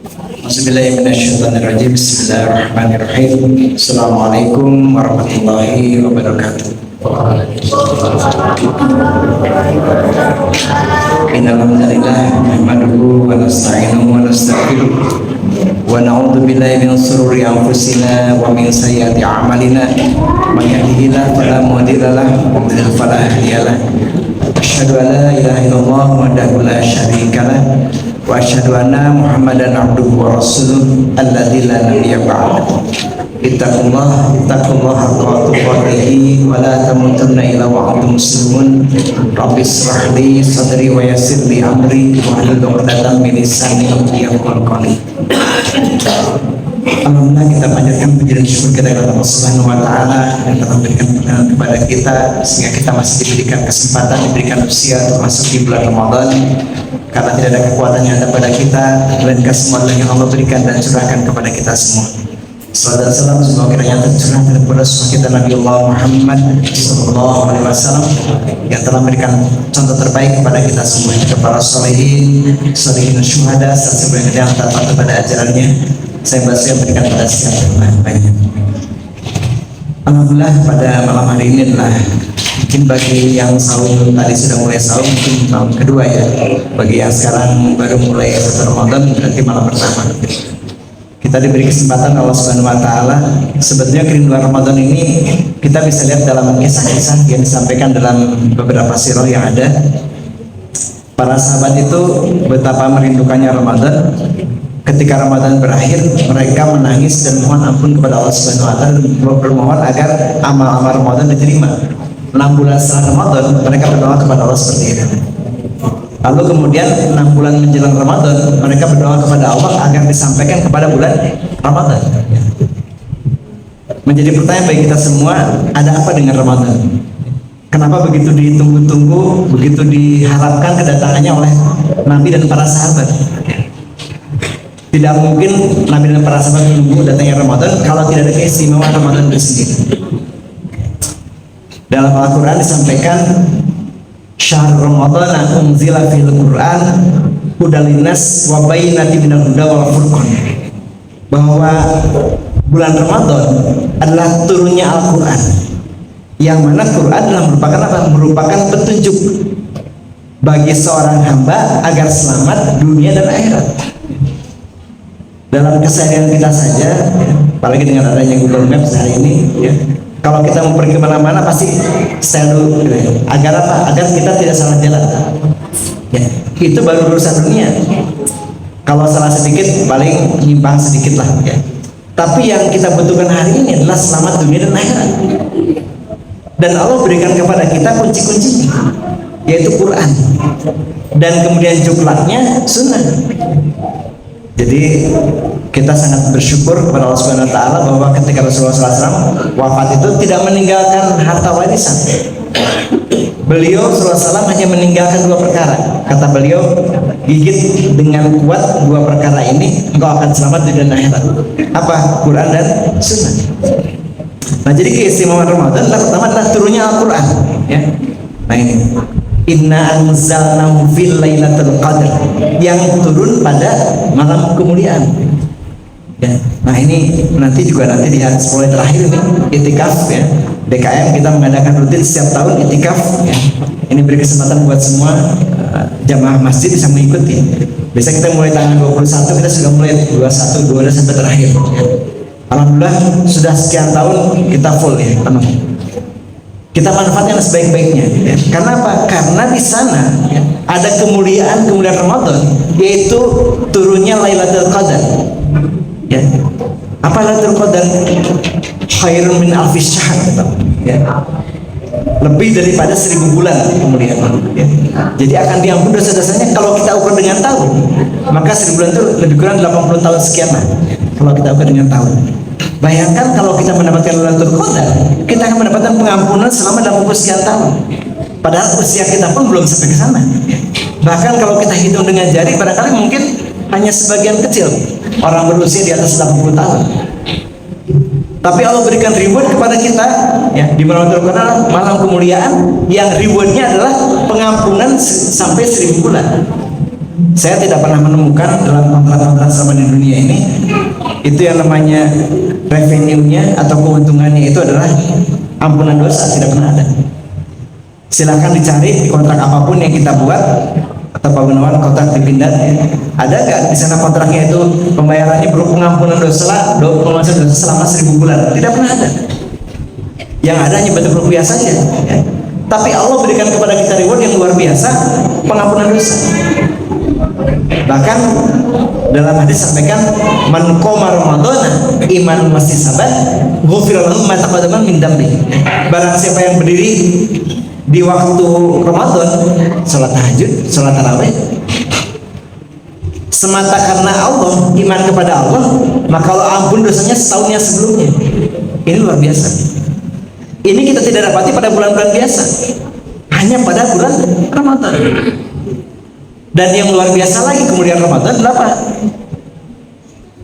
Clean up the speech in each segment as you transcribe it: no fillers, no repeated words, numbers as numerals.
Bismillahirrahmanirrahim. Bismillahirrahmanirrahim. Assalamualaikum warahmatullahi wabarakatuh. Innalhamdulillah nahmaduhu wa nasta'inuhu wa nastaghfiruh wa na'udzu billahi min shururi anfusina wa min sayyiati a'malina may yahdihillahu fala mudilla lahu wa may yudlil fala hadiya lahu. Asyhadu an la ilaha illallah wahdahu la syarika lahu wa asyhadu anna Muhammadan abduhu wa rasuluh alladzi la nabiyya ba'dahu. Ittaqullah haqqa tuqatih wa la tamutunna illa wa antum muslimun. Rabbi shrah li sadri wa yassir li amri wahlul 'uqdatam min lisani yafqahu qawli. Alhamdulillah, kita panjatkan puji dan syukur kita kepada Allah Subhanahu wa taala yang telah memberikan perkenan kepada kita sehingga kita masih diberikan kesempatan, diberikan usia untuk masuk di bulan Ramadan. Karena tidak ada kekuatan yang ada pada kita, melainkan semua yang Allah berikan dan curahkan kepada kita semua. Salam dan salam semoga kiranya tercurah kepada kita Nabi Allah Muhammad Sallallahu Alaihi Wasallam yang telah memberikan contoh terbaik kepada kita semua, kepada solihin syuhada serta sebagai yang taat kepada ajarannya. Saya bahasa yang berikan pada siapa yang banyak. Alhamdulillah, pada malam hari ini adalah mungkin bagi yang sahur tadi sudah mulai sahur mungkin malam kedua ya. Bagi yang sekarang baru mulai satu Ramadan berarti malam pertama. Kita diberi kesempatan Allah Subhanahu wa taala. Sebetulnya kerinduan Ramadan ini kita bisa lihat dalam kisah-kisah yang disampaikan dalam beberapa sirah yang ada. Para sahabat itu betapa merindukannya Ramadan. Ketika Ramadan berakhir, mereka menangis dan mohon ampun kepada Allah Subhanahu wa taala, bermohon agar amal-amal Ramadan diterima. 6 bulan setelah Ramadan, mereka berdoa kepada Allah seperti itu. Lalu kemudian 6 bulan menjelang Ramadan, mereka berdoa kepada Allah agar disampaikan kepada bulan Ramadan. Menjadi pertanyaan bagi kita semua, ada apa dengan Ramadan? Kenapa begitu ditunggu-tunggu, begitu diharapkan kedatangannya oleh Nabi dan para sahabat? Tidak mungkin Nabi dan para sahabat menunggu datangnya Ramadan kalau tidak ada keistimewaan Ramadan itu sendiri. Dalam Al-Quran disampaikan syahr Ramadan unzila fil Quran hudal linnas wa bayyinatin minal huda wal furqan, bahwa bulan Ramadan adalah turunnya Al-Quran, yang mana Quran adalah merupakan apa? Merupakan petunjuk bagi seorang hamba agar selamat dunia dan akhirat. Dalam keseharian kita saja, apalagi dengan adanya Google Maps hari ini, ya, kalau kita mau pergi kemana-mana pasti stay dulu, ya. Agar apa? Agar kita tidak salah jalan. Ya, itu baru urusan dunia. Kalau salah sedikit, paling nyimpang sedikit lah. Ya. Tapi yang kita butuhkan hari ini adalah selamat dunia dan akhirat. Dan Allah berikan kepada kita kunci-kuncinya, yaitu Quran. Dan kemudian jumlahnya sunnah. Jadi kita sangat bersyukur kepada Allah Subhanahu wa taala bahwa ketika Rasulullah SAW wafat itu tidak meninggalkan harta warisan. Beliau SAW hanya meninggalkan 2 perkara. Kata beliau, gigit dengan kuat 2 perkara ini, engkau akan selamat di dunia akhirat. Apa? Quran dan Sunnah. Nah, jadi keistimewaan Ramadan pertama adalah turunnya Al-Quran. Ya. Nah ini. Inna anzalnahu fil lailatul qadr, yang turun pada malam kemuliaan. Ya. Nah ini nanti di hari 10 terakhir ini itikaf ya. DKM kita mengadakan rutin setiap tahun itikaf ya. Ini beri kesempatan buat semua jamaah masjid bisa mengikuti. Biasa kita mulai tanggal 21, kita sudah mulai 21, 22 sampai terakhir. Ya. Alhamdulillah sudah sekian tahun kita full ya, penuh. Kita manfaatkan sebaik-baiknya. Ya. Karena apa? Karena di sana ya, ada kemuliaan Ramadan, yaitu turunnya Lailatul Qadar. Ya. Apa Lailatul Qadar? Khairun min alfi syahr. Ya. Lebih daripada 1000 bulan kemuliaan. Ya. Jadi akan diampun dosa-dosanya kalau kita ukur dengan tahun. Maka 1000 bulan itu lebih kurang 80 tahun sekian lah. Kalau kita ukur dengan tahun. Bayangkan kalau kita mendapatkan Lailatul Qadar, kita akan mendapatkan pengampunan selama 80 sekian tahun. Padahal usia kita pun belum sampai ke sana. Bahkan kalau kita hitung dengan jari, barangkali mungkin hanya sebagian kecil orang berusia di atas 80 tahun. Tapi Allah berikan reward kepada kita ya, di malam Qadar, malam kemuliaan yang rewardnya adalah pengampunan sampai 1000 bulan. Saya tidak pernah menemukan dalam kontrak-kontrak selama di dunia itu yang namanya revenue-nya atau keuntungannya itu adalah ampunan dosa, tidak pernah ada. Silahkan dicari di kontrak apapun yang kita buat atau Pak Gunawan kontrak di Pindad, ada nggak di sana kontraknya itu pembayarannya berupa pengampunan dosa, selama 1000 bulan? Tidak pernah ada. Yang ada hanya bentuk rupiah saja, ya. Tapi Allah berikan kepada kita reward yang luar biasa, pengampunan dosa. Bahkan dalam hadis sampaikan, man qoma ramadhana iman masih sabat ghufira lahu ma taqaddama min dambi. Barang siapa yang berdiri di waktu Ramadan, sholat tahajud, sholat tarawih, semata karena Allah, iman kepada Allah, maka Allah ampun dosanya setahunnya sebelumnya. Ini luar biasa. Ini kita tidak dapati pada bulan-bulan biasa, hanya pada bulan Ramadan. Dan yang luar biasa lagi kemudian Ramadan berapa?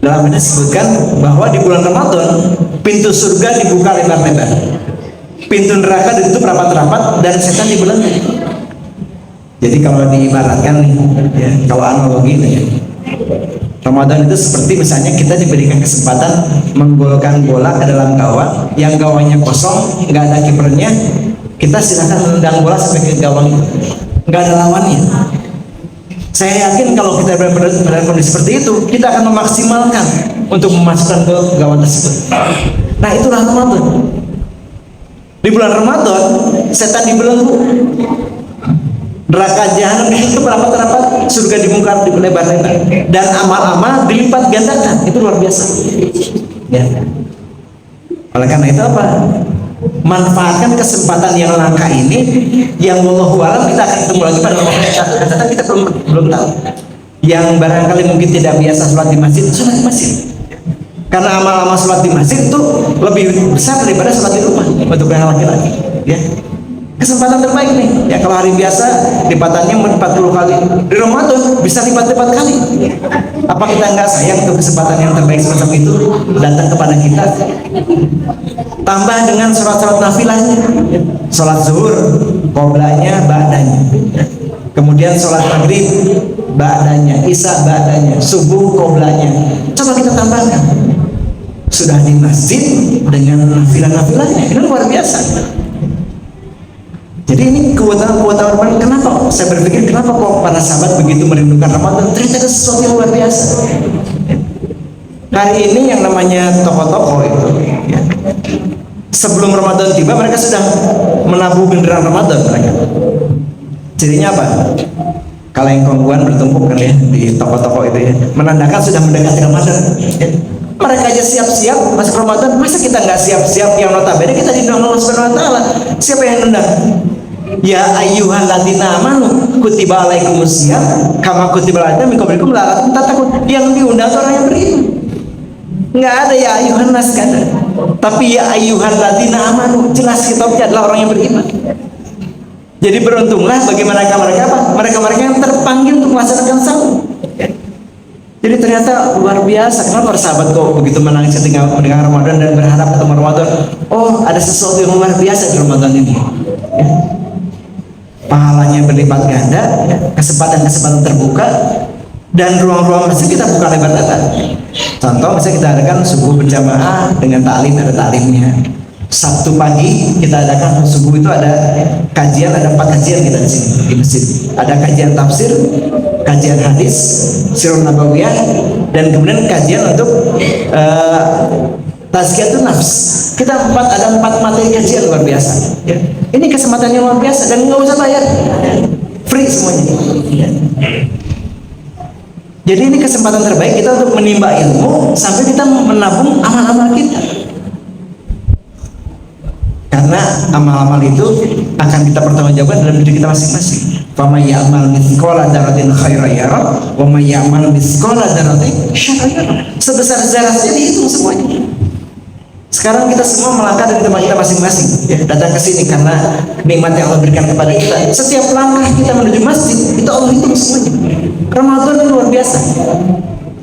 Dalam hadis disebutkan bahwa di bulan Ramadan pintu surga dibuka lebar-lebar, pintu neraka ditutup rapat-rapat, dan setan dibelenggu. Jadi kalau diibaratkan nih, ya, kalau analogi nih, Ramadan itu seperti misalnya kita diberikan kesempatan menggolkan bola ke dalam gawang, yang gawangnya kosong, nggak ada kipernya, kita silakan menendang bola sampai ke gawang itu, nggak ada lawannya. Saya yakin kalau kita berada kondisi seperti itu, kita akan memaksimalkan untuk memasukkan ke gawang tersebut. Nah, itulah Ramadan. Di bulan Ramadan, setan dibelenggu, neraka jahanam ditutup rapat-rapat, surga dibongkar di lebar-lebar, dan amal-amal dilipat gandakan. Itu luar biasa. Ya. Oleh karena itu apa? Manfaatkan kesempatan yang langka ini, yang wallahu alam kita akan ketemu lagi pada waktu yang akan datang, kita belum tahu. Yang barangkali mungkin tidak biasa sholat di masjid, sholat di masjid. Karena amal-amal sholat di masjid itu lebih besar daripada sholat di rumah untuk yang laki-laki, ya. Kesempatan terbaik nih, ya. Kalau hari biasa lipatannya 40 kali, di Ramadan bisa lipat-lipat kali. Apa kita nggak sayang untuk kesempatan yang terbaik semacam itu datang kepada kita? Tambah dengan sholat-sholat nafilahnya, sholat zuhur, qoblanya, ba'danya. Kemudian sholat maghrib, ba'danya, isya, ba'danya, subuh, qoblanya. Coba kita tambahkan. Sudah di masjid dengan nafilah-nafilahnya, ini luar biasa. Jadi ini keutamaan Ramadan. Kenapa? Saya berpikir kenapa kok para sahabat begitu merindukan Ramadan? Ternyata itu sesuatu yang luar biasa. Hari ini yang namanya tokoh-tokoh itu, ya, sebelum Ramadan tiba mereka sudah menabuh genderang Ramadan mereka. Jadinya apa? Kaleng-kongguan bertumpuk kan ya di toko-toko itu, ya, menandakan sudah mendekati Ramadan. Ya. Mereka aja siap-siap masuk Ramadan, masa kita nggak siap-siap? Yang notabene kita diundang Allah Subhanahu Wa Taala. Siapa yang nendang? Ya ayyuhalladzina amanu kutiba alaikumusiyam kama kutiba alal ladzina min qablikum la'allakum tattaqun. Yang diundang orang yang beriman. Nggak ada ya ayyuhan nas kata, tapi ya ayyuhalladzina amanu, jelas kitabnya adalah orang yang beriman. Jadi beruntunglah bagi mereka apa? Mereka yang terpanggil untuk melaksanakan saum. Jadi ternyata luar biasa. Kenapa para sahabat kok begitu menangis ketika mendengar Ramadan dan berharap ketemu Ramadan? Oh, ada sesuatu yang luar biasa di Ramadan ini. Ya. Pahalanya berlipat ganda, ya. Kesempatan-kesempatan terbuka, dan ruang-ruang masjid kita buka lebar-lebar. Contoh, misalnya kita adakan subuh berjamaah dengan taklim, ada taklimnya. Sabtu pagi kita adakan subuh itu ada kajian, ada 4 kajian kita di sini di masjid. Ada kajian tafsir, kajian hadis, sirah nabawiyah, dan kemudian kajian untuk tazkiyatun nafs. Kita ada 4 materi kajian luar biasa. Ya. Ini kesempatan yang luar biasa dan nggak usah bayar, free semuanya. Ya. Jadi ini kesempatan terbaik kita untuk menimba ilmu sampai kita menabung amal-amal kita. Karena amal-amal itu akan kita pertanggungjawabkan dalam diri kita masing-masing. Faman ya'mal mithqala dzarratin khairan yarah, wa may ya'mal mithqala dzarratin syarran yarah. Sebesar zarah saja dihitung semuanya. Sekarang kita semua melangkah dari tempat kita masing-masing, ya, datang ke sini karena nikmat yang Allah berikan kepada kita. Setiap langkah kita menuju masjid itu Allah hitung semuanya. Ramadan itu luar biasa.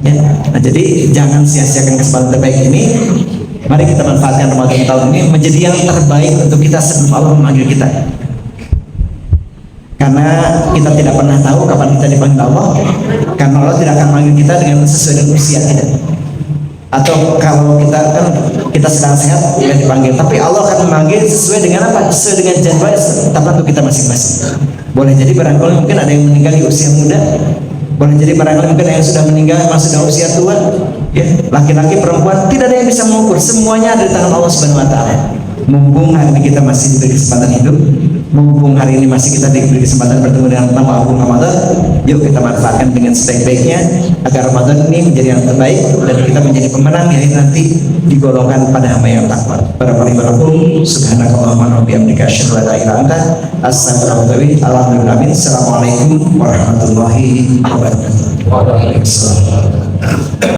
Ya. Nah, jadi jangan sia-siakan kesempatan terbaik ini. Mari kita manfaatkan Ramadan tahun ini menjadi yang terbaik untuk kita sebelum Allah memanggil kita. Karena kita tidak pernah tahu kapan kita dipanggil Allah. Karena Allah tidak akan memanggil kita dengan sesuai dengan usia kita. Atau kalau kita sedang sehat kita dipanggil, tapi Allah akan memanggil sesuai dengan apa? Sesuai dengan jadwal tertentu kita masing-masing. Boleh jadi barangkali mungkin ada yang meninggal di usia muda, boleh jadi barangkali mungkin ada yang sudah meninggal masih dalam usia tua, ya, laki-laki perempuan, tidak ada yang bisa mengukur, semuanya ada di tangan Allah Subhanahu wa taala. Mumpung hari ini kita masih diberi kesempatan hidup, mumpung hari ini masih kita diberi kesempatan bertemu dengan tamu Abu Ramadan, yuk kita manfaatkan dengan sebaik-baiknya agar Ramadan ini menjadi yang terbaik dan kita menjadi pemenang yang nanti digolongkan pada hamba yang takwa. Barakallahu subhanakallahumma wa bihamdika asyhadu an la ilaha illa anta astaghfiruka wa atubu ilaik. Assalamualaikum warahmatullahi wabarakatuh.